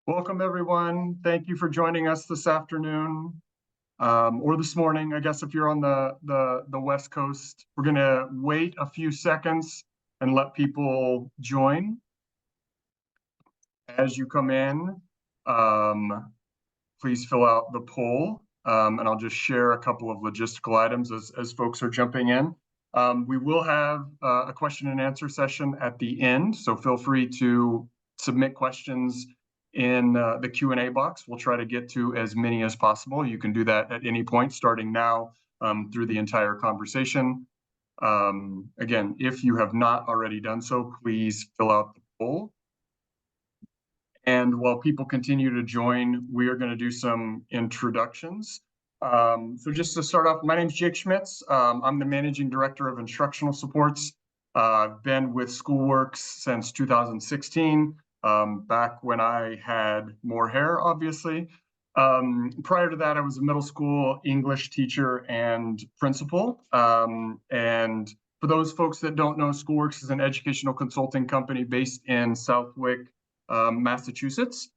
Welcome, everyone. Thank you for joining us this afternoon, or this morning, I guess, if you're on the West Coast. We're going to wait a few seconds and let people join. As you come in, please fill out the poll, and I'll just share a couple of logistical items as folks are jumping in. We will have a question and answer session at the end, so feel free to submit questions in the Q&A box. We'll try to get to as many as possible. You can do that at any point, starting now through the entire conversation. Again, if you have not already done so, please fill out the poll. And while people continue to join, we are going to do some introductions. So just to start off, my name is Jake Schmitz. I'm the Managing Director of Instructional Supports. I've been with SchoolWorks since 2016. Back when I had more hair, obviously. Prior to that, I was a middle school English teacher and principal. And for those folks that don't know, SchoolWorks is an educational consulting company based in Southwick, Massachusetts.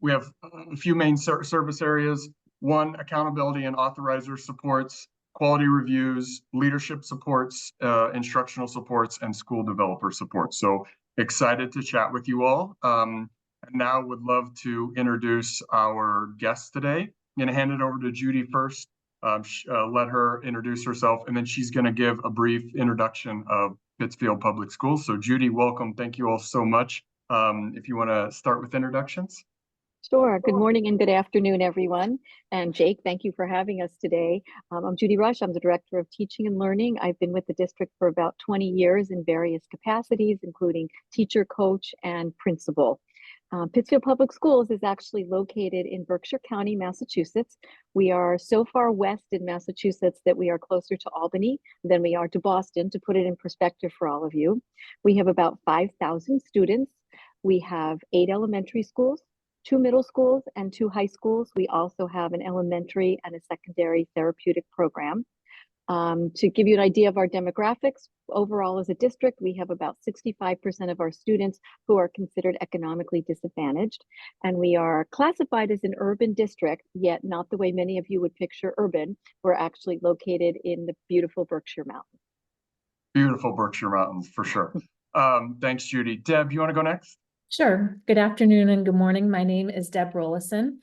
We have a few main service areas. One, accountability and authorizer supports, quality reviews, leadership supports, instructional supports, and school developer supports. So excited to chat with you all. And now would love to introduce our guest today. I'm going to hand it over to Judy first, let her introduce herself, and then she's going to give a brief introduction of Pittsfield Public Schools. So Judy, welcome. Thank you all so much. If you want to start with introductions. Sure. Good morning and good afternoon, everyone. And Jake, thank you for having us today. I'm Judy Rush. I'm the Director of Teaching and Learning. I've been with the district for about 20 years in various capacities, including teacher, coach, and principal. Pittsfield Public Schools is actually located in Berkshire County, Massachusetts. We are so far west in Massachusetts that we are closer to Albany than we are to Boston, to put it in perspective for all of you. We have about 5,000 students. We have 8 elementary schools, 2 middle schools, and 2 high schools. We also have an elementary and a secondary therapeutic program. To give you an idea of our demographics, overall as a district, we have about 65% of our students who are considered economically disadvantaged. And we are classified as an urban district, yet not the way many of you would picture urban. We're actually located in the beautiful Berkshire Mountains. Beautiful Berkshire Mountains, for sure. Thanks, Judy. Deb, you want to go next? Sure. Good afternoon and good morning. My name is Debra Roloson.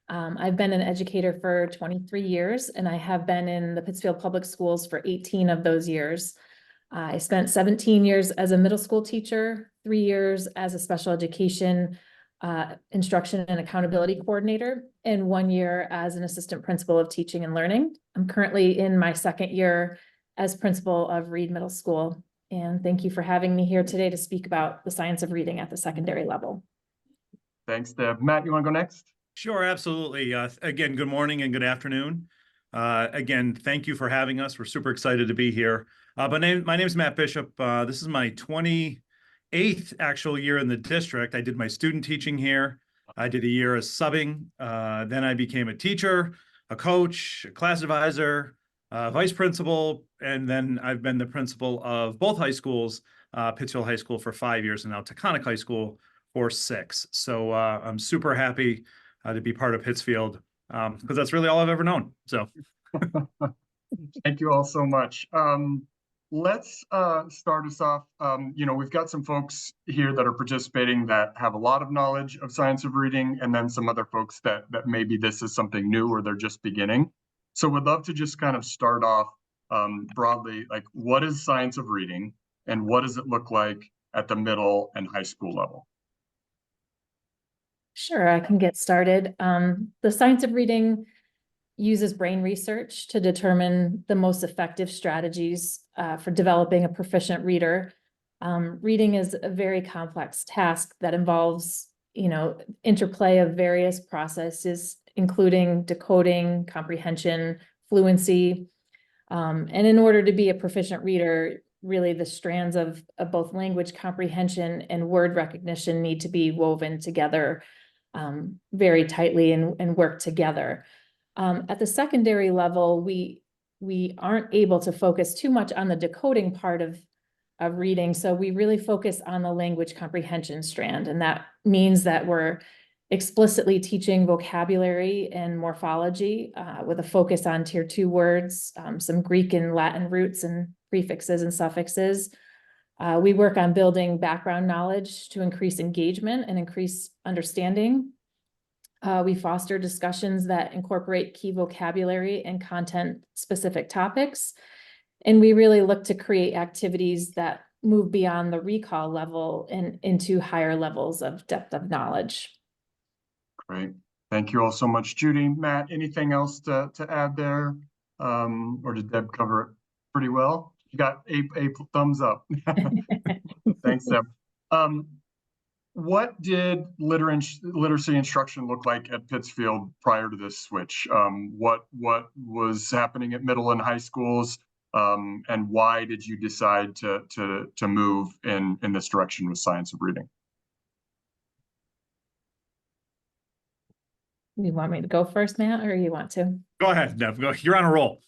I've been an educator for 23 years, and I have been in the Pittsfield Public Schools for 18 of those years. I spent 17 years as a middle school teacher, 3 years as a special education instruction and accountability coordinator, and 1 year as an assistant principal of teaching and learning. I'm currently in my 2nd year as principal of Reid Middle School. And thank you for having me here today to speak about the science of reading at the secondary level. Thanks, Deb. Matt, you want to go next? Sure, absolutely. Again, good morning and good afternoon. Again, thank you for having us. We're super excited to be here. My name is Matt Bishop. This is my 28th actual year in the district. I did my student teaching here. I did a year as subbing. Then I became a teacher, a coach, a class advisor, vice principal, and then I've been the principal of both high schools, Pittsfield High School for 5 years and now Taconic High School for 6. So I'm super happy to be part of Pittsfield because that's really all I've ever known. So thank you all so much. Let's start us off. We've got some folks here that are participating that have a lot of knowledge of science of reading, and then some other folks that maybe this is something new or they're just beginning. So we'd love to just kind of start off broadly, like, what is science of reading and what does it look like at the middle and high school level? Sure, I can get started. The science of reading uses brain research to determine the most effective strategies for developing a proficient reader. Reading is a very complex task that involves, interplay of various processes, including decoding, comprehension, fluency. And in order to be a proficient reader, really the strands of both language comprehension and word recognition need to be woven together very tightly and work together. At the secondary level, we aren't able to focus too much on the decoding part of reading. So we really focus on the language comprehension strand. And that means that we're explicitly teaching vocabulary and morphology with a focus on tier 2 words, some Greek and Latin roots and prefixes and suffixes. We work on building background knowledge to increase engagement and increase understanding. We foster discussions that incorporate key vocabulary and content-specific topics. And we really look to create activities that move beyond the recall level and into higher levels of depth of knowledge. Great. Thank you all so much, Judy. Matt, anything else to add there? Or did Deb cover it pretty well? You got a thumbs up. Thanks, Deb. What did literacy instruction look like at Pittsfield prior to this switch? What was happening at middle and high schools? And why did you decide to move in this direction with science of reading? You want me to go first, Matt, or you want to? Go ahead, Deb. Go. You're on a roll.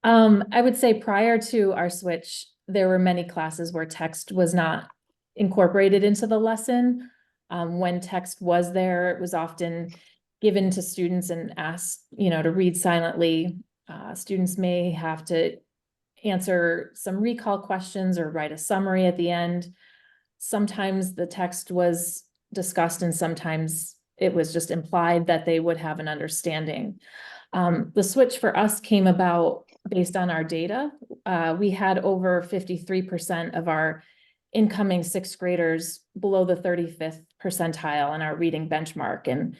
I would say prior to our switch, there were many classes where text was not incorporated into the lesson. When text was there, it was often given to students and asked, to read silently. Students may have to answer some recall questions or write a summary at the end. Sometimes the text was discussed and sometimes it was just implied that they would have an understanding. The switch for us came about based on our data. We had over 53% of our incoming sixth graders below the 35th percentile on our reading benchmark. And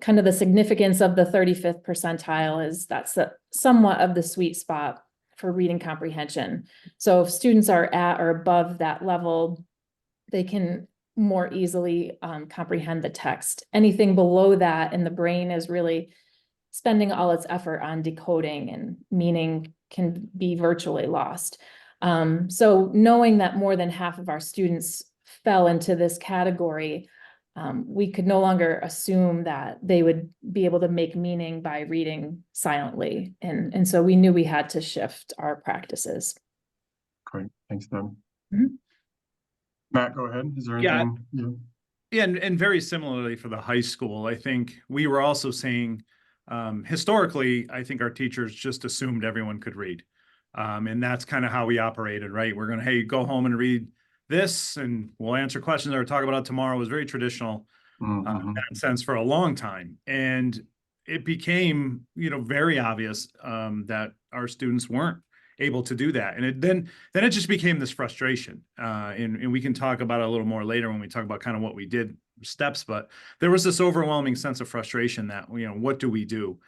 kind of the significance of the 35th percentile is that's somewhat of the sweet spot for reading comprehension. So if students are at or above that level, they can more easily comprehend the text. Anything below that, and the brain is really spending all its effort on decoding, and meaning can be virtually lost. So knowing that more than half of our students fell into this category, we could no longer assume that they would be able to make meaning by reading silently. And so we knew we had to shift our practices. Great, thanks, Deb. Mm-hmm. Matt, go ahead. Is there anything? Yeah, and very similarly for the high school, I think we were also saying, historically, I think our teachers just assumed everyone could read. And that's kind of how we operated, right? We're going to, hey, go home and read this and we'll answer questions or talk about it tomorrow. It was very traditional in that sense for a long time. And it became, very obvious that our students weren't able to do that. And then it just became this frustration. And we can talk about it a little more later when we talk about kind of what we did steps, but there was this overwhelming sense of frustration that, what do we do?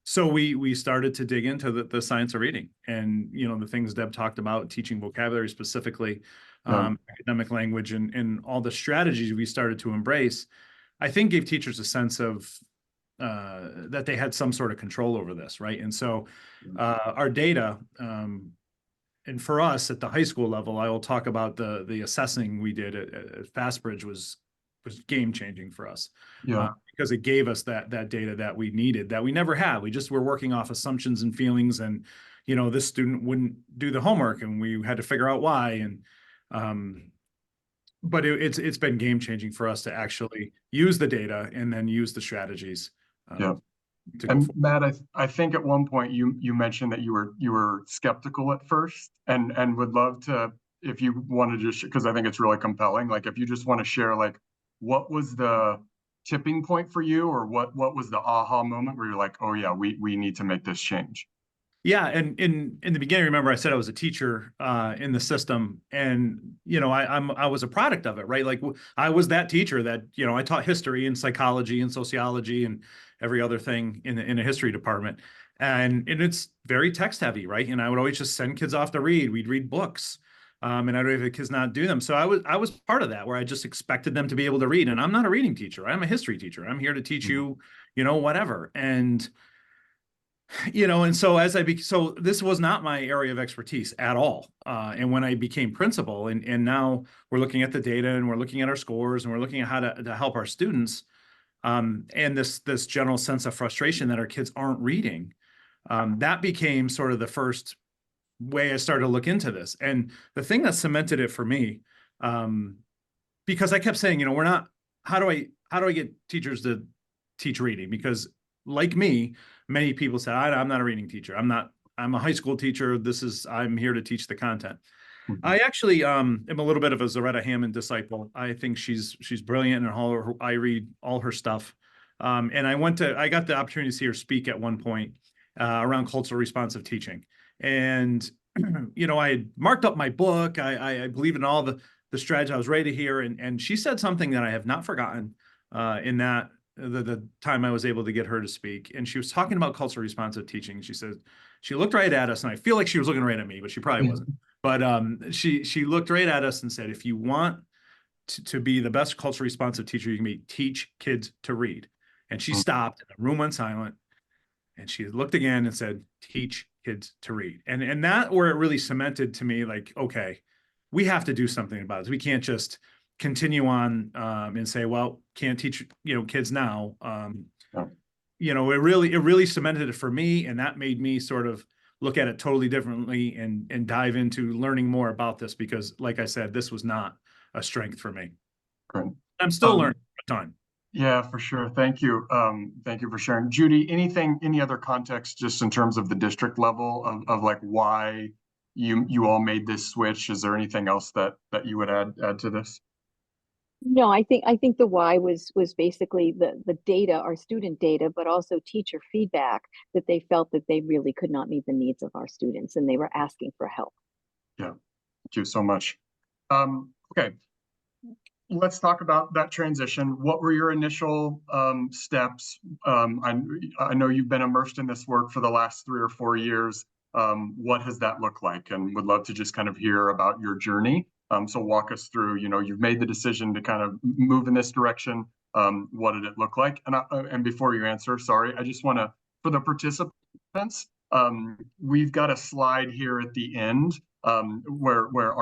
So we started to dig into the science of reading and, the things Deb talked about, teaching vocabulary specifically, academic language, and all the strategies we started to embrace, I think gave teachers a sense of that they had some sort of control over this, right? And so our data, and for us at the high school level, I will talk about the assessing we did at Fastbridge was game changing for us. Because it gave us that data that we needed, that we never had. We just were working off assumptions and feelings, and this student wouldn't do the homework, and we had to figure out why. And but it's been game changing for us to actually use the data and then use the strategies. And Matt, I think at one point you mentioned that you were skeptical at first, and would love to, if you wanted to, because I think it's really compelling. Like if you just want to share, like what was the tipping point for you, or what was the aha moment where you're like, oh yeah, we need to make this change? Yeah, and in the beginning, remember I said I was a teacher in the system, and I was a product of it, right? Like I was that teacher that I taught history and psychology and sociology and every other thing in a history department, and it's very text heavy, right? And I would always just send kids off to read. We'd read books, and I'd have the kids not do them. So I was part of that, where I just expected them to be able to read. And I'm not a reading teacher. I'm a history teacher. I'm here to teach you, whatever. And and so so this was not my area of expertise at all. And when I became principal, and now we're looking at the data, and we're looking at our scores, and we're looking at how to help our students, and this general sense of frustration that our kids aren't reading, that became sort of the first way I started to look into this. And the thing that cemented it for me because I kept saying, how do I get teachers to teach reading? Because like me, many people said, I'm not a reading teacher. I'm a high school teacher. I'm here to teach the content. I actually am a little bit of a Zaretta Hammond disciple. I think she's brilliant, and I read all her stuff. And I got the opportunity to see her speak at one point around cultural responsive teaching. And I had marked up my book. I believe in all the strategy. I was ready to hear, and she said something that I have not forgotten in that the time I was able to get her to speak. And she was talking about cultural responsive teaching. She said, she looked right at us, and I feel like she was looking right at me, but she probably wasn't. But she looked right at us and said, if you want to be the best culturally responsive teacher you can be, teach kids to read. And she stopped, and the room went silent, and she looked again and said, teach kids to read. And that where it really cemented to me, like, okay, we have to do something about this. We can't just continue on and say, well, can't teach kids now. It really cemented it for me, and that made me sort of look at it totally differently and dive into learning more about this, because like I said, this was not a strength for me. Great. I'm still learning a ton. Yeah, for sure. Thank you. Thank you for sharing. Judy, any other context just in terms of the district level of like why you all made this switch? Is there anything else that you would add to this? No, I think the why was basically the data, our student data, but also teacher feedback that they felt that they really could not meet the needs of our students, and they were asking for help. Yeah, thank you so much. Okay, let's talk about that transition. What were your initial steps? I know you've been immersed in this work for the last 3 or 4 years. What has that looked like? And would love to just kind of hear about your journey. So walk us through, you've made the decision to kind of move in this direction. What did it look like? And before you answer, sorry, I just want to, for the participants, we've got a slide here at the end where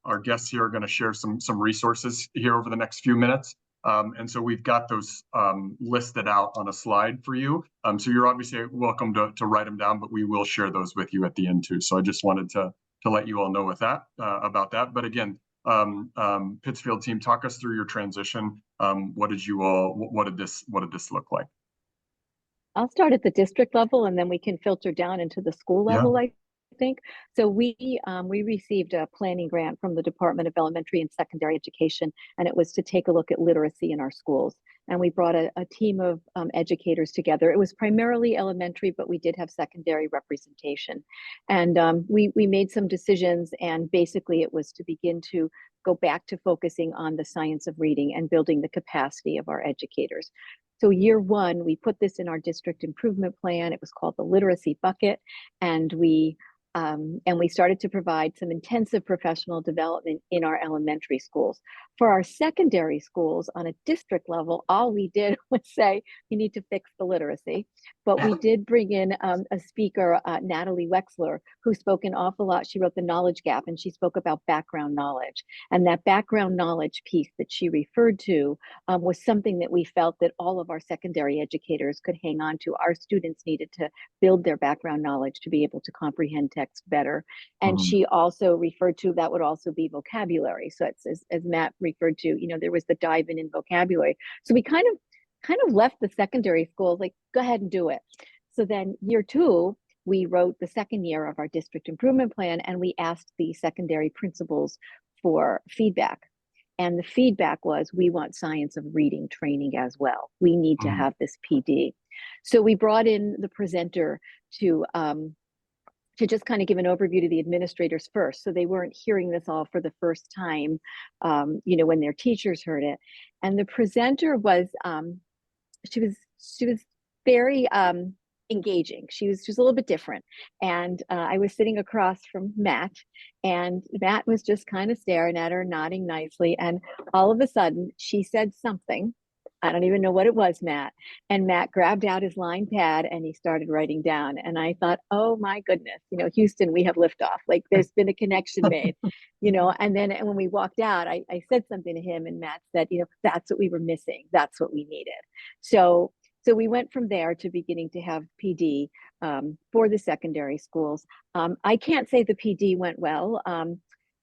our guests here are going to share some resources here over the next few minutes. And so we've got those listed out on a slide for you. So you're obviously welcome to write them down, but we will share those with you at the end too. So I just wanted to let you all know about that. But again, Pittsfield team, talk us through your transition. What did this look like? I'll start at the district level, and then we can filter down into the school level. I think so. We received a planning grant from the Department of Elementary and Secondary Education, and it was to take a look at literacy in our schools. And we brought a team of educators together. It was primarily elementary, but we did have secondary representation. And we made some decisions, and basically it was to begin to go back to focusing on the science of reading and building the capacity of our educators. So year one, we put this in our district improvement plan. It was called the literacy bucket, and we started to provide some intensive professional development in our elementary schools. For our secondary schools on a district level, all we did was say, you need to fix the literacy. But we did bring in a speaker, Natalie Wexler, who spoke an awful lot. She wrote The Knowledge Gap, and she spoke about background knowledge. And that background knowledge piece that she referred to was something that we felt that all of our secondary educators could hang on to. Our students needed to build their background knowledge to be able to comprehend text better. And she also referred to that would also be vocabulary. So it's, as Matt referred to, there was the dive in vocabulary. So we kind of left the secondary schools like, go ahead and do it. So then year two, we wrote the second year of our district improvement plan, and we asked the secondary principals for feedback. And the feedback was, we want science of reading training as well. We need to have this PD. So we brought in the presenter to just kind of give an overview to the administrators first. So they weren't hearing this all for the first time, when their teachers heard it. And the presenter was, she was very engaging. She was a little bit different. And I was sitting across from Matt, and Matt was just kind of staring at her, nodding nicely. And all of a sudden she said something. I don't even know what it was, Matt. And Matt grabbed out his line pad and he started writing down. And I thought, oh my goodness, Houston, we have liftoff. Like there's been a connection made, and then when we walked out, I said something to him, and Matt said, that's what we were missing. That's what we needed. So we went from there to beginning to have PD for the secondary schools. I can't say the PD went well.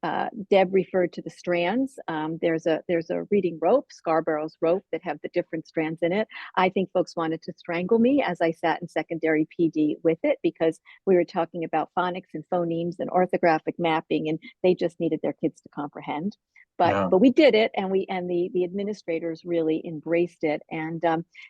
Deb referred to the strands. There's a reading rope, Scarborough's rope, that have the different strands in it. I think folks wanted to strangle me as I sat in secondary PD with it, because we were talking about phonics and phonemes and orthographic mapping, and they just needed their kids to comprehend. But we did it, and the administrators really embraced it. And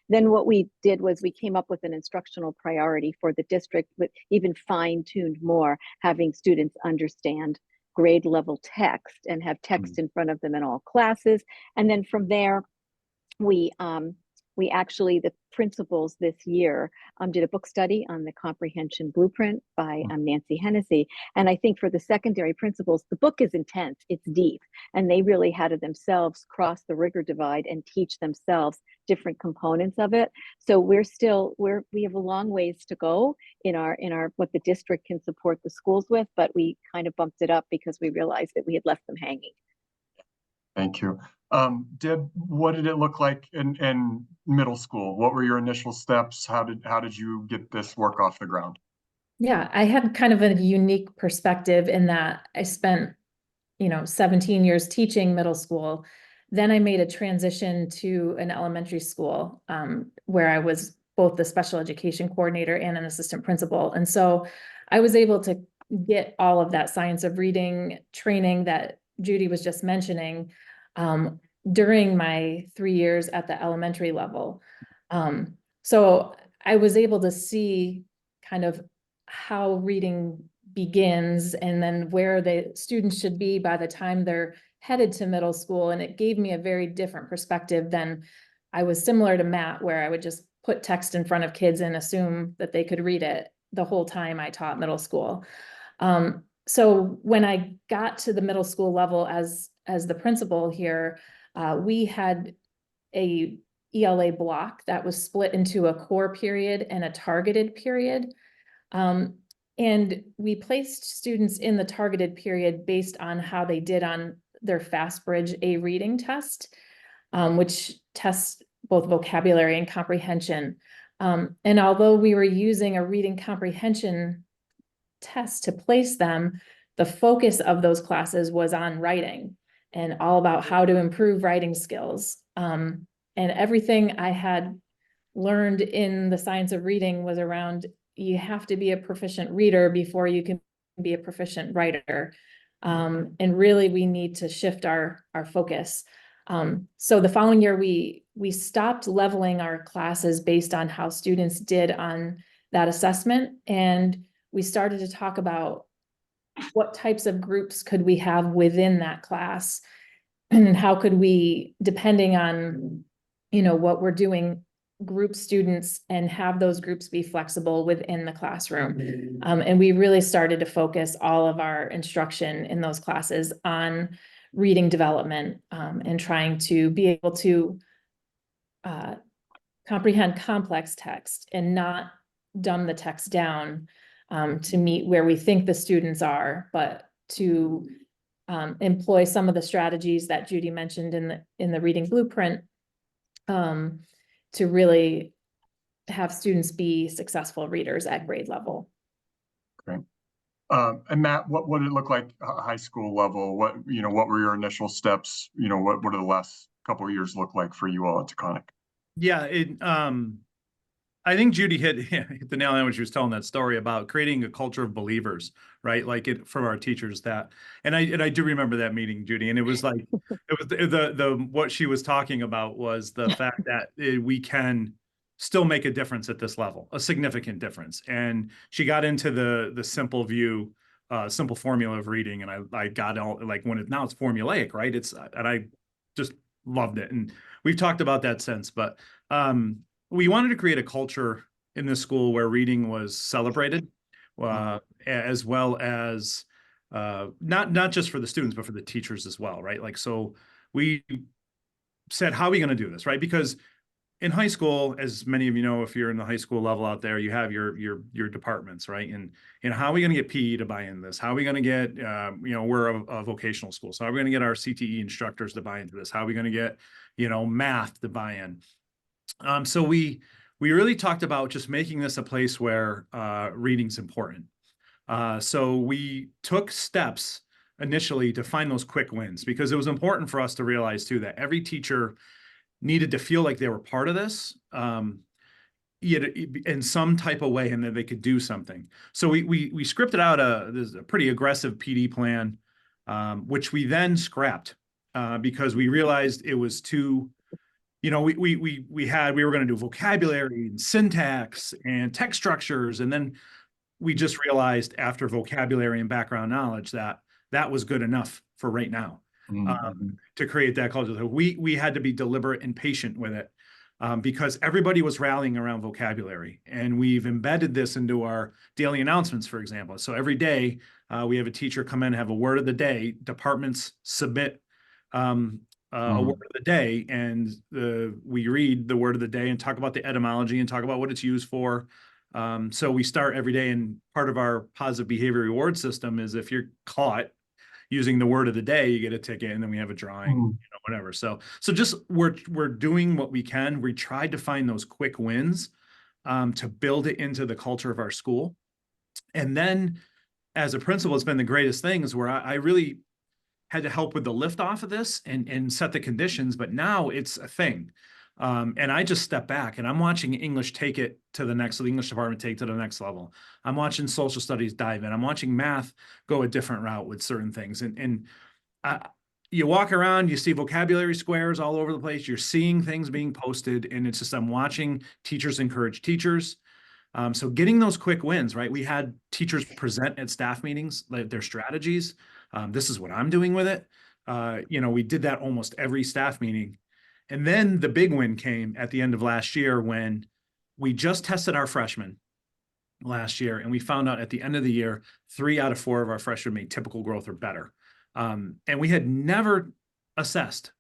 then what we did was we came up with an instructional priority for the district, with even fine-tuned more, having students understand grade level text and have text in front of them in all classes. And then from there, we actually, the principals this year did a book study on the comprehension blueprint by Nancy Hennessy. And I think for the secondary principals, the book is intense, it's deep, and they really had to themselves cross the rigor divide and teach themselves different components of it. So we have a long ways to go in our what the district can support the schools with, but we kind of bumped it up because we realized that we had left them hanging. Thank you. Deb, what did it look like in middle school? What were your initial steps? How did you get this work off the ground? Yeah, I had kind of a unique perspective in that I spent, 17 years teaching middle school. Then I made a transition to an elementary school where I was both the special education coordinator and an assistant principal. And so I was able to get all of that science of reading training that Judy was just mentioning during my 3 years at the elementary level. So I was able to see kind of how reading begins and then where the students should be by the time they're headed to middle school. And it gave me a very different perspective than I was similar to Matt, where I would just put text in front of kids and assume that they could read it the whole time I taught middle school. So when I got to the middle school level as the principal here, we had a ELA block that was split into a core period and a targeted period. And we placed students in the targeted period based on how they did on their FastBridge A reading test, which tests both vocabulary and comprehension. And although we were using a reading comprehension test to place them, the focus of those classes was on writing and all about how to improve writing skills. And everything I had learned in the science of reading was around, you have to be a proficient reader before you can be a proficient writer. And really we need to shift our focus. So the following year, we stopped leveling our classes based on how students did on that assessment. And we started to talk about what types of groups could we have within that class, and how could we, depending on, what we're doing, group students and have those groups be flexible within the classroom. And we really started to focus all of our instruction in those classes on reading development and trying to be able to comprehend complex text and not dumb the text down to meet where we think the students are, but to employ some of the strategies that Judy mentioned in the reading blueprint to really have students be successful readers at grade level. Great. And Matt, what did it look like high school level? What were your initial steps? What did the last couple of years look like for you all at Taconic? Yeah, I think Judy hit the nail on when she was telling that story about creating a culture of believers, right? Like from our teachers and I do remember that meeting, Judy, and it was like, it was the what she was talking about was the fact that we can still make a difference at this level, a significant difference. And she got into the simple view, simple formula of reading. And I got all like now it's formulaic, right? And I just loved it. And we've talked about that since, but, we wanted to create a culture in this school where reading was celebrated, as well as not just for the students, but for the teachers as well, right? Like, so we said, how are we going to do this, right? Because in high school, as many of you know, if you're in the high school level out there, you have your departments, right? And how are we going to get PE to buy into this? How are we going to get, we're a vocational school, so how are we going to get our CTE instructors to buy into this? How are we going to get, math to buy in? So we really talked about just making this a place where reading's important. So we took steps initially to find those quick wins, because it was important for us to realize too that every teacher needed to feel like they were part of this, in some type of way, and that they could do something. So we scripted out a pretty aggressive PD plan, which we then scrapped because we realized it was too, we were going to do vocabulary and syntax and text structures, and then we just realized after vocabulary and background knowledge that that was good enough for right now. To create that culture. So we had to be deliberate and patient with it because everybody was rallying around vocabulary, and we've embedded this into our daily announcements, for example. So every day we have a teacher come in, have a word of the day, departments submit a word of the day, and we read the word of the day and talk about the etymology and talk about what it's used for. So we start every day, and part of our positive behavior reward system is if you're caught using the word of the day, you get a ticket, and then we have a drawing, whatever. So just we're doing what we can. We tried to find those quick wins to build it into the culture of our school. And then as a principal, it's been the greatest thing is where I really had to help with the lift off of this and set the conditions, but now it's a thing. And I just step back and I'm watching English take it to the next, the English department take to the next level. I'm watching social studies dive in. I'm watching math go a different route with certain things. And you walk around, you see vocabulary squares all over the place. You're seeing things being posted, and it's just, I'm watching teachers encourage teachers. So getting those quick wins, right? We had teachers present at staff meetings, like their strategies. This is what I'm doing with it. We did that almost every staff meeting. And then the big win came at the end of last year when we just tested our freshmen last year, and we found out at the end of the year, 3 out of 4 of our freshmen made typical growth or better. And we had never assessed.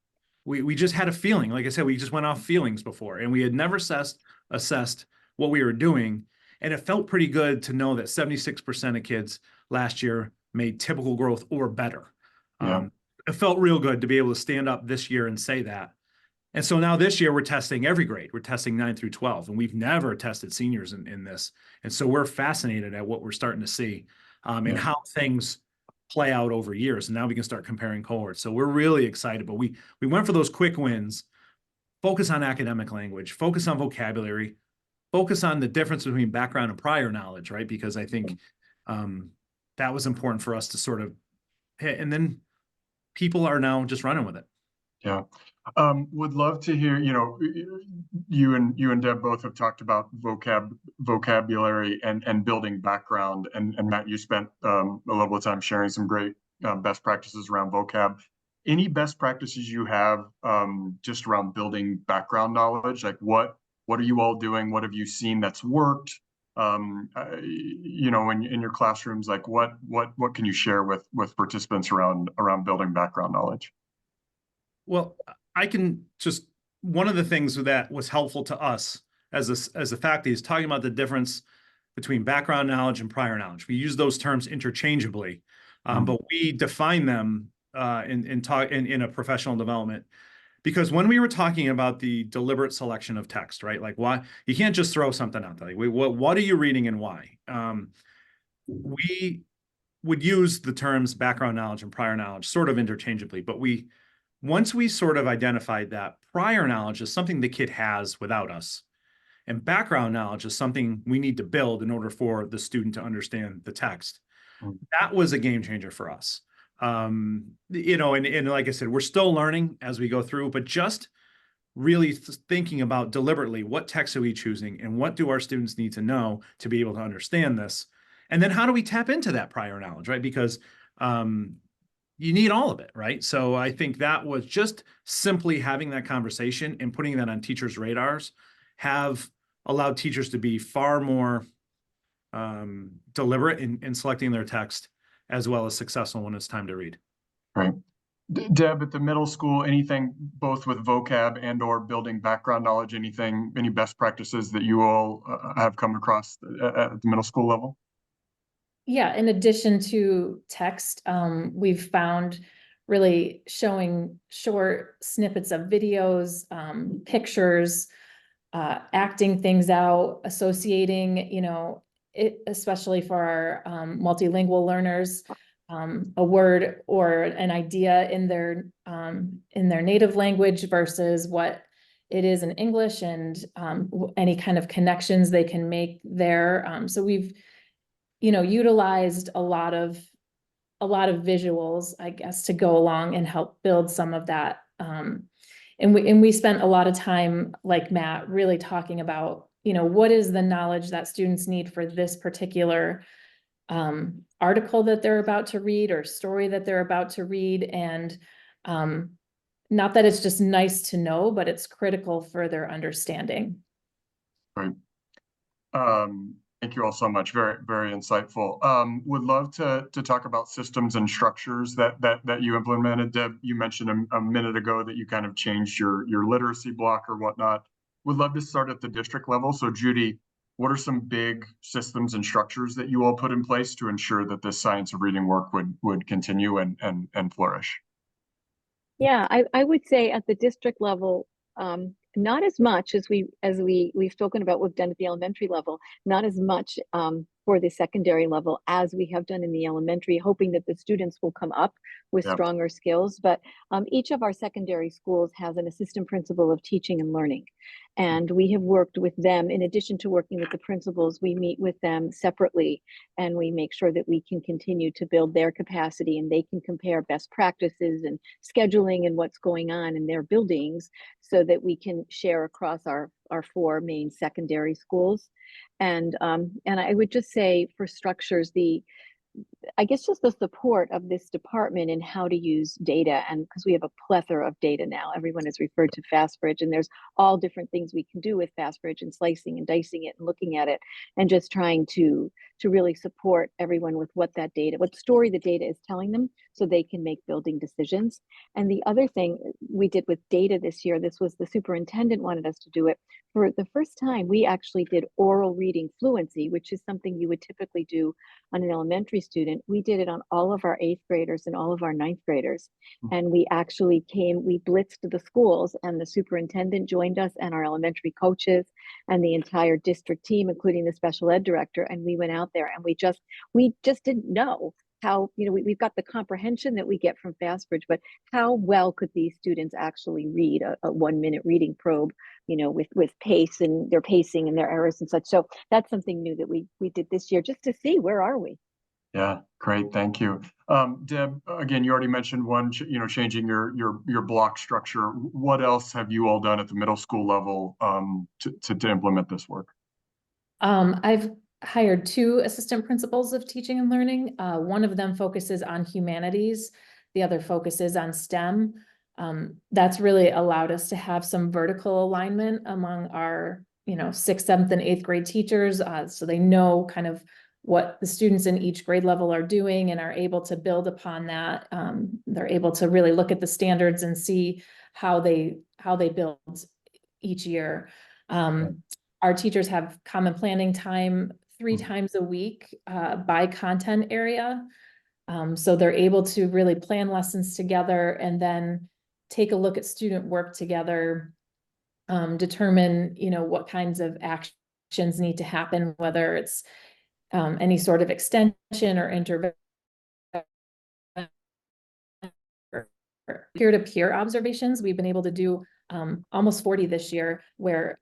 We just had a feeling. Like I said, we just went off feelings before, and we had never assessed what we were doing. And it felt pretty good to know that 76% of kids last year made typical growth or better. It felt real good to be able to stand up this year and say that. And so now this year we're testing every grade. We're testing 9 through 12, and we've never tested seniors in this. And so we're fascinated at what we're starting to see and how things play out over years. And now we can start comparing cohorts. So we're really excited, but we went for those quick wins, focus on academic language, focus on vocabulary, focus on the difference between background and prior knowledge, right? Because I think that was important for us to sort of hit, and then people are now just running with it. Yeah. Would love to hear, you and Deb both have talked about vocabulary and building background, and Matt, you spent a little bit of time sharing some great best practices around vocab. Any best practices you have just around building background knowledge? Like what are you all doing? What have you seen that's worked? In your classrooms, like what can you share with participants around building background knowledge? Well, I can just, one of the things that was helpful to us as a faculty is talking about the difference between background knowledge and prior knowledge. We use those terms interchangeably, but we define them in a professional development, because when we were talking about the deliberate selection of text, right? Like why you can't just throw something out there. Like, what are you reading and why? We would use the terms background knowledge and prior knowledge sort of interchangeably, but once we sort of identified that prior knowledge is something the kid has without us, and background knowledge is something we need to build in order for the student to understand the text, that was a game changer for us. And like I said, we're still learning as we go through, but just really thinking about deliberately what text are we choosing and what do our students need to know to be able to understand this? And then how do we tap into that prior knowledge, right? Because you need all of it, right? So I think that was just simply having that conversation and putting that on teachers' radars have allowed teachers to be far more deliberate in selecting their text, as well as successful when it's time to read. Right. Deb, at the middle school, anything both with vocab and or building background knowledge, any best practices that you all have come across at the middle school level? Yeah, in addition to text, we've found really showing short snippets of videos, pictures, acting things out, associating, especially for our multilingual learners, a word or an idea in their native language versus what it is in English, and any kind of connections they can make there. So we've, utilized a lot of visuals, I guess, to go along and help build some of that. And we spent a lot of time, like Matt, really talking about, what is the knowledge that students need for this particular article that they're about to read or story that they're about to read. And not that it's just nice to know, but it's critical for their understanding. Right. Thank you all so much. Very, very insightful. Would love to talk about systems and structures that you implemented. Deb, you mentioned a minute ago that you kind of changed your literacy block or whatnot. Would love to start at the district level. So Judy, what are some big systems and structures that you all put in place to ensure that this science of reading work would continue and flourish? Yeah, I would say at the district level, not as much as we've spoken about, we've done at the elementary level, not as much for the secondary level as we have done in the elementary, hoping that the students will come up with stronger skills. But each of our secondary schools has an assistant principal of teaching and learning. And we have worked with them. In addition to working with the principals, we meet with them separately, and we make sure that we can continue to build their capacity, and they can compare best practices and scheduling and what's going on in their buildings, so that we can share across our 4 main secondary schools. And I would just say, for structures, I guess just the support of this department in how to use data, and because we have a plethora of data now, everyone has referred to FastBridge, and there's all different things we can do with FastBridge, and slicing and dicing it and looking at it, and just trying to really support everyone with what story the data is telling them, so they can make building decisions. And the other thing we did with data this year, this was the superintendent wanted us to do it. For the first time, we actually did oral reading fluency, which is something you would typically do on an elementary student. We did it on all of our 8th graders and all of our 9th graders. And we actually we blitzed the schools, and the superintendent joined us, and our elementary coaches and the entire district team, including the special ed director. And we went out there, and we just didn't know how, we've got the comprehension that we get from FastBridge, but how well could these students actually read a 1-minute reading probe, with pace and their pacing and their errors and such. So that's something new that we did this year, just to see where are we. Yeah, great, thank you. Deb, again, you already mentioned one, changing your block structure. What else have you all done at the middle school level to implement this work? I've hired 2 assistant principals of teaching and learning. One of them focuses on humanities, the other focuses on STEM. That's really allowed us to have some vertical alignment among our, 6th, 7th, and 8th grade teachers, so they know kind of what the students in each grade level are doing and are able to build upon that. They're able to really look at the standards and see how they build each year. Our teachers have common planning time 3 times a week by content area. So they're able to really plan lessons together, and then take a look at student work together, determine, what kinds of actions need to happen, whether it's any sort of extension or intervention, peer-to-peer observations. We've been able to do almost 40 this year, where,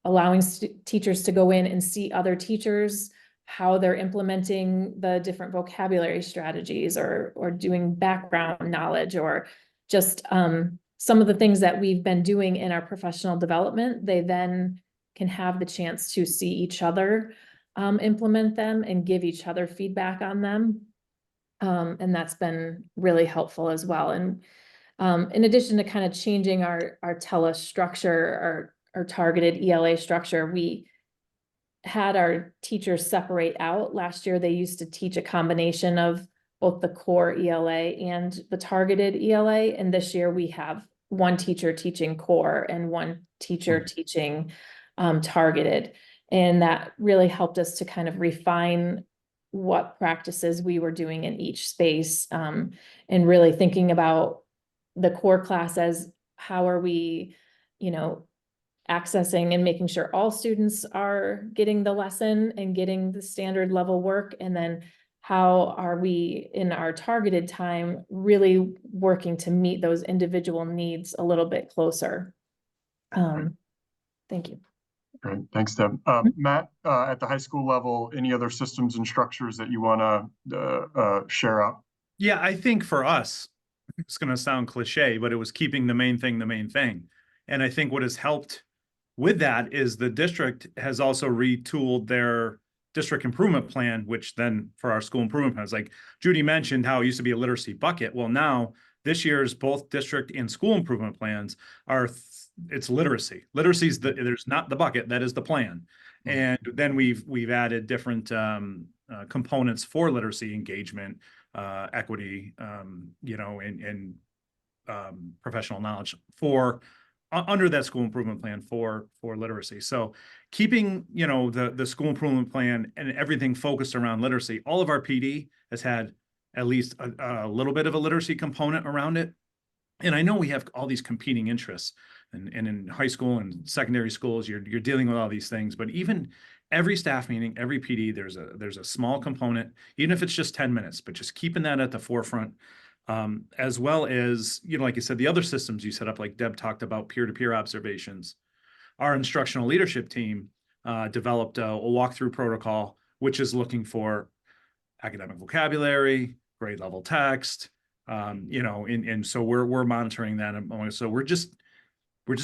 allowing teachers to go in and see other teachers, how they're implementing the different vocabulary strategies, or doing background knowledge, or just some of the things that we've been doing in our professional development. They then can have the chance to see each other implement them and give each other feedback on them. And that's been really helpful as well. And in addition to kind of changing our TELA structure, our targeted ELA structure, we had our teachers separate out. Last year, they used to teach a combination of both the core ELA and the targeted ELA. And this year we have one teacher teaching core and one teacher teaching targeted. And that really helped us to kind of refine what practices we were doing in each space, and really thinking about the core class as how are we, accessing and making sure all students are getting the lesson and getting the standard level work, and then how are we in our targeted time really working to meet those individual needs a little bit closer. Thank you. Great, thanks, Deb. Matt, at the high school level, any other systems and structures that you want to share out? Yeah, I think for us, it's going to sound cliche, but it was keeping the main thing the main thing. And I think what has helped with that is the district has also retooled their district improvement plan, which then for our school improvement plans, like Judy mentioned how it used to be a literacy bucket. Well, now this year's both district and school improvement plans are, it's literacy. Literacy is there's not the bucket, that is the plan. And then we've added different components for literacy engagement, equity, you know, and professional knowledge for under that school improvement plan for literacy. So keeping, you know, the school improvement plan and everything focused around literacy, all of our PD has had at least a little bit of a literacy component around it. And I know we have all these competing interests, and in high school and secondary schools, you're dealing with all these things, but even every staff meeting, every PD, there's a small component, even if it's just 10 minutes, but just keeping that at the forefront. As well as, you know, like you said, the other systems you set up, like Deb talked about peer-to-peer observations. Our instructional leadership team developed a walkthrough protocol, which is looking for academic vocabulary, grade level text, you know, and so we're monitoring that. And so we're just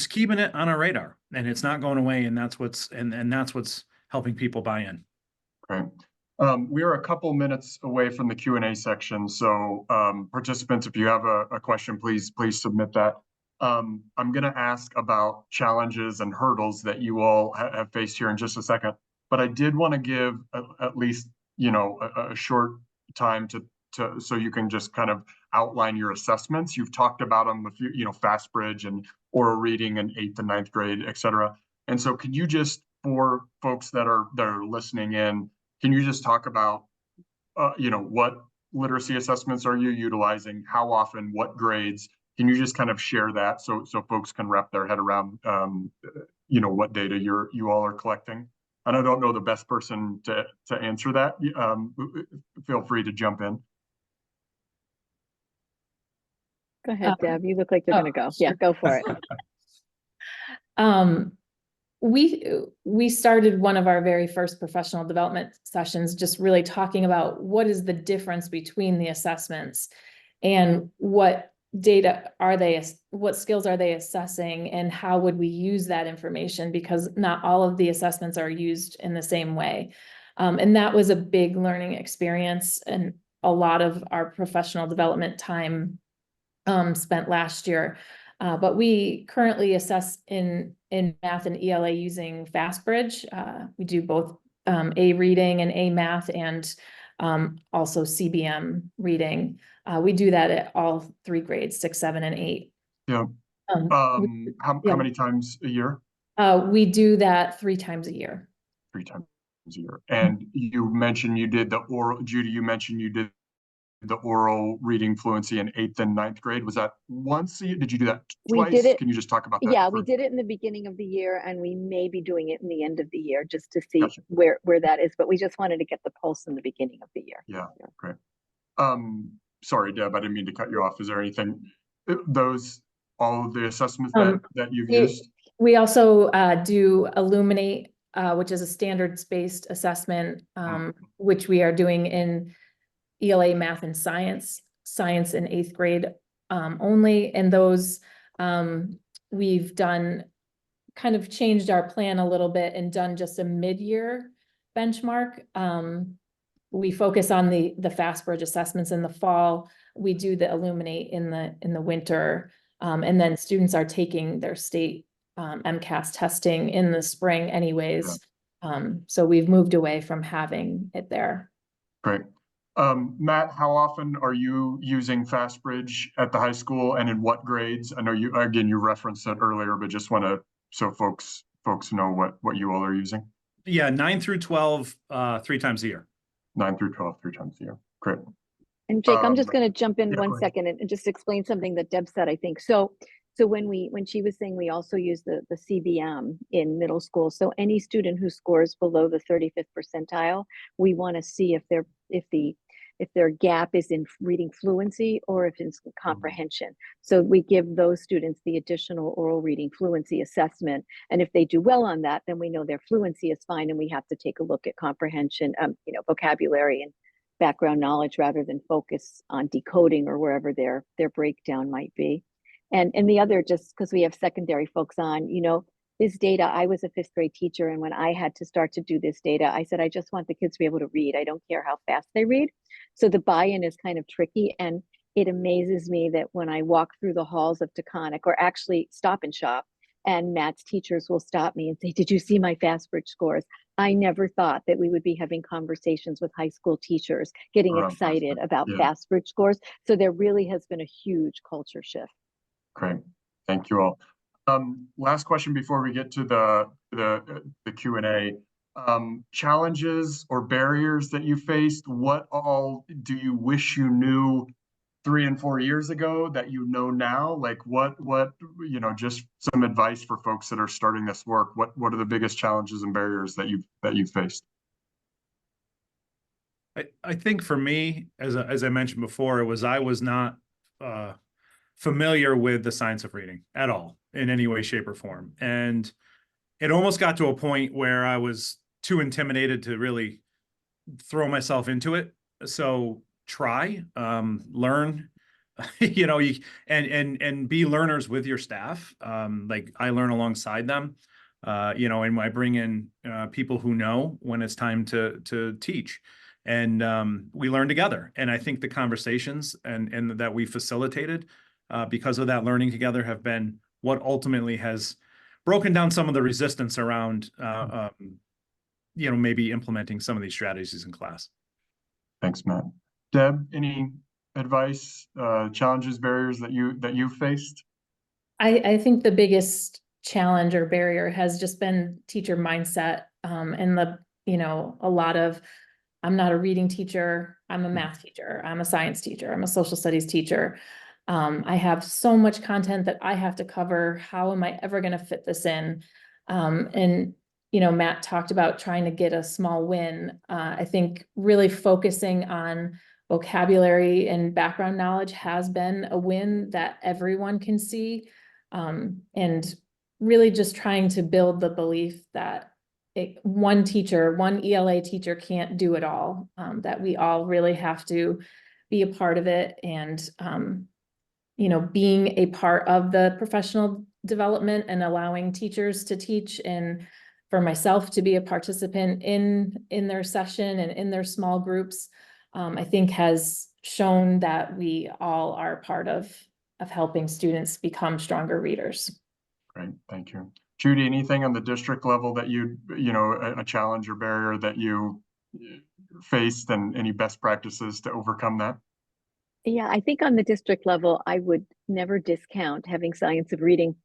keeping it on our radar, and it's not going away. And that's what's helping people buy in. Great. We are a couple minutes away from the Q&A section. So participants, if you have a question, please submit that. I'm going to ask about challenges and hurdles that you all have faced here in just a second. But I did want to give at least, you know, a short time to so you can just kind of outline your assessments. You've talked about them, a few, you know, Fast Bridge and oral reading in 8th and 9th grade, et cetera. And so could you just, for folks that are listening in, can you just talk about, you know, what literacy assessments are you utilizing? How often? What grades? Can you just kind of share that so folks can wrap their head around, you know, what data you all are collecting? And I don't know the best person to answer that. Feel free to jump in. Go ahead, Deb. You look like you're going to go. Yeah, go for it. We started one of our very first professional development sessions just really talking about what is the difference between the assessments and what data are they, what skills are they assessing, and how would we use that information, because not all of the assessments are used in the same way. And that was a big learning experience, and a lot of our professional development time spent last year. But we currently assess in math and ELA using Fast Bridge. We do both A reading and A math, and also CBM reading. We do that at all 3 grades, 6, 7, and 8. Yeah. How many times a year? We do that 3 times a year. 3 times a year. And you mentioned you did the oral, Judy, you mentioned you did the oral reading fluency in 8th and 9th grade. Was that once a year? Did you do that twice? We did it. Can you just talk about that? Yeah, we did it in the beginning of the year, and we may be doing it in the end of the year just to see Gotcha. where that is. But we just wanted to get the pulse in the beginning of the year. Yeah, great. Sorry, Deb, I didn't mean to cut you off. Is there anything, all of the assessments that you've used? We also do Illuminate, which is a standards-based assessment, which we are doing in ELA, math, and science in 8th grade only. And those we've done, kind of changed our plan a little bit and done just a mid-year benchmark. We focus on the Fast Bridge assessments in the fall. We do the Illuminate in the winter, and then students are taking their state MCAS testing in the spring anyways. Yeah. So we've moved away from having it there. Great. Matt, how often are you using Fast Bridge at the high school, and in what grades? I know you referenced it earlier, but just want to, so folks know what you all are using. Yeah, 9 through 12, 3 times a year. 9 through 12, 3 times a year. Great. And Jake, I'm just going to jump in 1 second and just explain something that Deb said, I think. So when she was saying we also use the CBM in middle school, so any student who scores below the 35th percentile, we want to see if the if their gap is in reading fluency or if it's comprehension. So we give those students the additional oral reading fluency assessment. And if they do well on that, then we know their fluency is fine, and we have to take a look at comprehension, vocabulary and background knowledge rather than focus on decoding or wherever their breakdown might be. And the other, just because we have secondary folks on, this data, I was a 5th grade teacher, and when I had to start to do this data, I said, I just want the kids to be able to read. I don't care how fast they read. So the buy-in is kind of tricky, and it amazes me that when I walk through the halls of Taconic, or actually Stop and Shop, and Matt's teachers will stop me and say, did you see my FastBridge scores? I never thought that we would be having conversations with high school teachers, getting excited about FastBridge scores. So there really has been a huge culture shift. Great, thank you all. Last question before we get to the Q&A. Challenges or barriers that you faced, what all do you wish you knew 3 and 4 years ago that you know now? Like what, just some advice for folks that are starting this work. What are the biggest challenges and barriers that you've faced? I think for me, as I mentioned before, I was not familiar with the science of reading at all in any way, shape, or form. And it almost got to a point where I was too intimidated to really throw myself into it. So try, learn, and be learners with your staff. Like I learn alongside them, and I bring in people who know when it's time to teach. And we learn together. And I think the conversations and that we facilitated because of that learning together have been what ultimately has broken down some of the resistance around, maybe implementing some of these strategies in class. Thanks, Matt. Deb, any advice, challenges, barriers that you've faced? I think the biggest challenge or barrier has just been teacher mindset, and a lot of, I'm not a reading teacher, I'm a math teacher, I'm a science teacher, I'm a social studies teacher. I have so much content that I have to cover. How am I ever going to fit this in? Matt talked about trying to get a small win. I think really focusing on vocabulary and background knowledge has been a win that everyone can see. And really just trying to build the belief that one ELA teacher can't do it all, that we all really have to be a part of it. And, being a part of the professional development and allowing teachers to teach, and for myself to be a participant in their session and in their small groups, I think has shown that we all are part of helping students become stronger readers. Great, thank you. Judy, anything on the district level that a challenge or barrier that you faced, and any best practices to overcome that? Yeah, I think on the district level, I would never discount having science of reading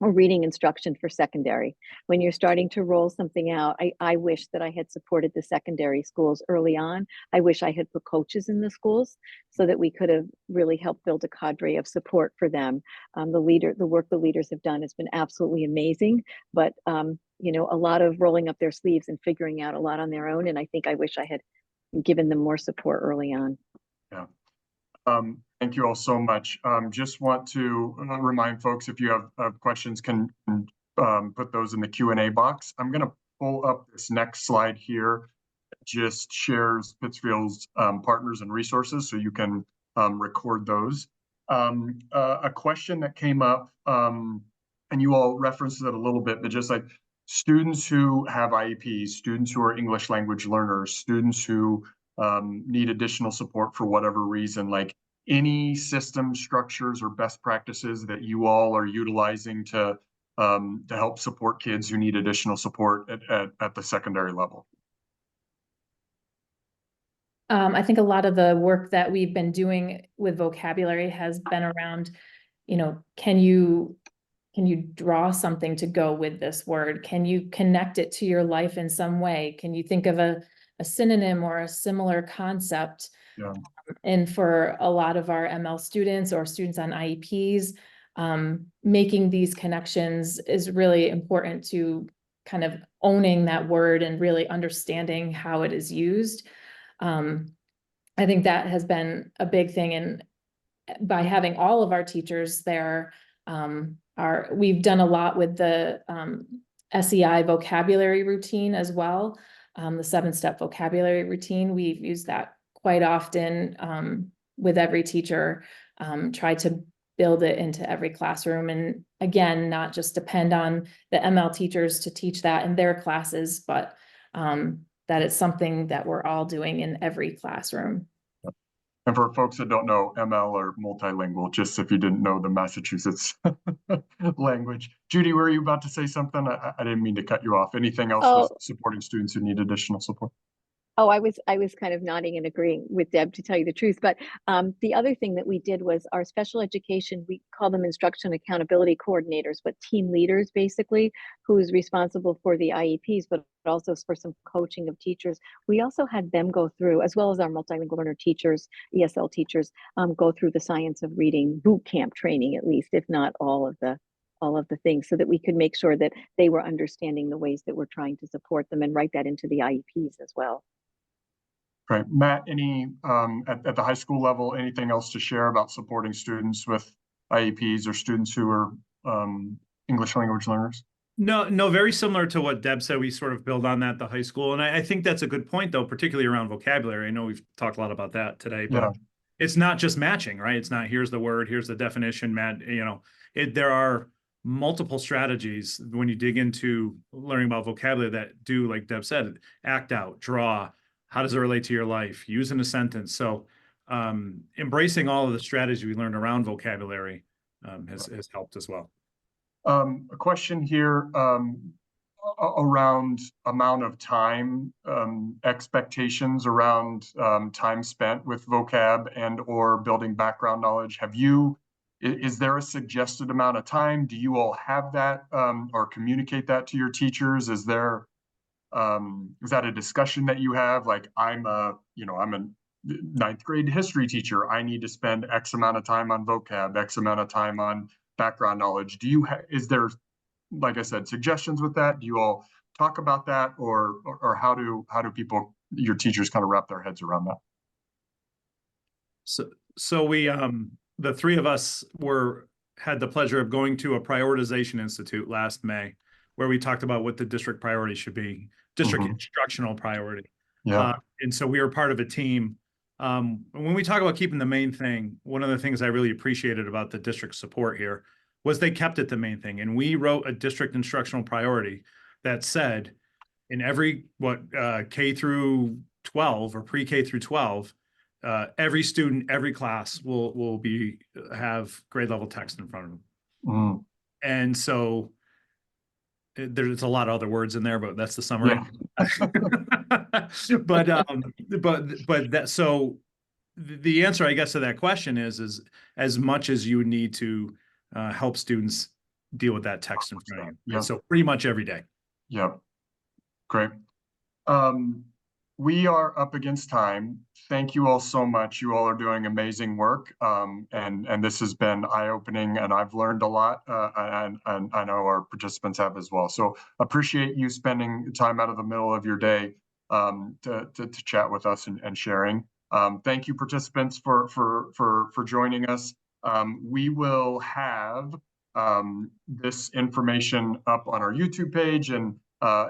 or reading instruction for secondary. When you're starting to roll something out, I wish that I had supported the secondary schools early on. I wish I had put coaches in the schools so that we could have really helped build a cadre of support for them. The work the leaders have done has been absolutely amazing, but a lot of rolling up their sleeves and figuring out a lot on their own. And I think I wish I had given them more support early on. Yeah. Thank you all so much. Just want to remind folks, if you have questions, can put those in the Q&A box. I'm going to pull up this next slide here. It just shares Pittsfield's partners and resources, so you can record those. A question that came up, and you all referenced it a little bit, but just like students who have IEPs, students who are English language learners, students who need additional support for whatever reason, like any system structures or best practices that you all are utilizing to help support kids who need additional support at the secondary level? I think a lot of the work that we've been doing with vocabulary has been around, can you draw something to go with this word? Can you connect it to your life in some way? Can you think of a synonym or a similar concept? Yeah. And for a lot of our ML students or students on IEPs, making these connections is really important to kind of owning that word and really understanding how it is used. I I think that has been a big thing, and by having all of our teachers there, we've done a lot with the SEI vocabulary routine as well. The 7-step vocabulary routine, we've used that quite often with every teacher, try to build it into every classroom. And again, not just depend on the ML teachers to teach that in their classes, but that it's something that we're all doing in every classroom. And for folks that don't know, ML or multilingual, just if you didn't know the Massachusetts language. Judy, were you about to say something? I didn't mean to cut you off. Anything else with supporting students who need additional support? Oh, I was kind of nodding and agreeing with Deb, to tell you the truth. But the other thing that we did was our special education, we call them instruction accountability coordinators, but team leaders basically, who's responsible for the IEPs, but also for some coaching of teachers. We also had them go through, as well as our multilingual learner teachers, ESL teachers, go through the science of reading boot camp training, at least, if not all of the things, so that we could make sure that they were understanding the ways that we're trying to support them and write that into the IEPs as well. Right. Matt, any at the high school level, anything else to share about supporting students with IEPs or students who are English language learners? No, very similar to what Deb said. We sort of build on that at the high school. And I think that's a good point, though, particularly around vocabulary. I know we've talked a lot about that today, but it's not just matching, right? It's not, here's the word, here's the definition, Matt, there are multiple strategies when you dig into learning about vocabulary that do, like Deb said, act out, draw. How does it relate to your life? Use in a sentence. So embracing all of the strategies we learned around vocabulary has helped as well. A question here around amount of time, expectations around time spent with vocab and or building background knowledge. Is there a suggested amount of time? Do you all have that or communicate that to your teachers? Is that a discussion that you have? Like, I'm a 9th grade history teacher. I need to spend X amount of time on vocab, X amount of time on background knowledge. Is there, like I said, suggestions with that? Do you all talk about that, or how do people, your teachers, kind of wrap their heads around that? So we the three of us had the pleasure of going to a prioritization institute last May, where we talked about what the district priority should be, district instructional priority. And so we were part of a team. When we talk about keeping the main thing, one of the things I really appreciated about the district support here was they kept it the main thing. And we wrote a district instructional priority that said in every, K through 12 or pre-K through 12, every student, every class will have grade level text in front of them. And so there's a lot of other words in there, but that's the summary. So the answer, I guess, to that question is as much as you need to help students deal with that text in front of you. So pretty much every day. Great. We are up against time. Thank you all so much. You all are doing amazing work. And this has been eye-opening, and I've learned a lot, and I know our participants have as well. So appreciate you spending time out of the middle of your day to chat with us and sharing. Thank you, participants, for joining us. We will have this information up on our YouTube page, and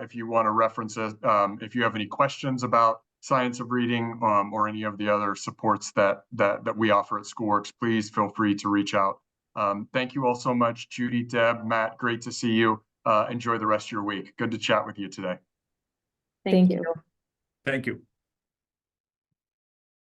if you want to reference it, if you have any questions about science of reading or any of the other supports that we offer at SchoolWorks, please feel free to reach out. Thank you all so much, Judy, Deb, Matt, great to see you. Enjoy the rest of your week. Good to chat with you today. Thank you. Thank you.